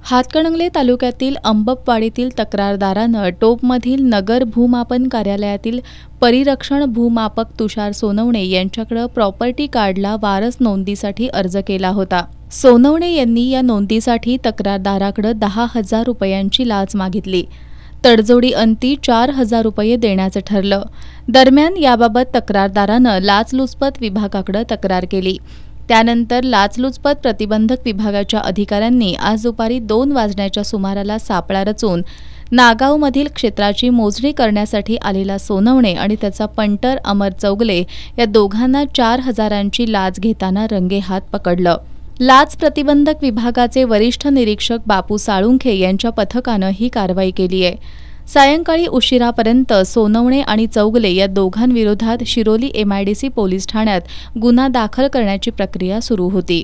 हातकणंगले तालुक्यातील अंबपवाडीतील तक्रारदारानं टोपमधील नगर भूमापन कार्यालयातील परिरक्षण भूमापक तुषार सोनवणे यांच्याकडे प्रॉपर्टी कार्डला वारस नोंदीसाठी अर्ज केला होता। सोनवणे यांनी या नोंदीसाठी तक्रारदाराकडे 10,000 रुपयांची लाच मागितली। तडजोडी अंती 4,000 रुपये देण्याचं ठरलं। दरम्यान याबाबत तक्रारदारानं लाचलुचपत विभागाकडे तक्रार केली। त्यानंतर लाचलुचपत प्रतिबंधक विभागाच्या अधिकाऱ्यांनी आज दुपारी 2 वाजण्याच्या सुमाराला सापळा रचून नागावमधील क्षेत्राची मोजणी करण्यासाठी आलेला सोनवणे आणि त्याचा पंटर अमर चौगले या दोघांना 4,000ची लाच घेताना रंगेहात पकडलं। लाच प्रतिबंधक विभागाचे वरिष्ठ निरीक्षक बापू साळुंखे यांच्या पथकानं ही कारवाई केली आहे। सायंकाळी उशिरापर्यंत सोनवणे आणि चौगले या दोघांविरोधात शिरोली MIDC पोलीस ठाण्यात गुन्हा दाखल करण्याची प्रक्रिया सुरू होती।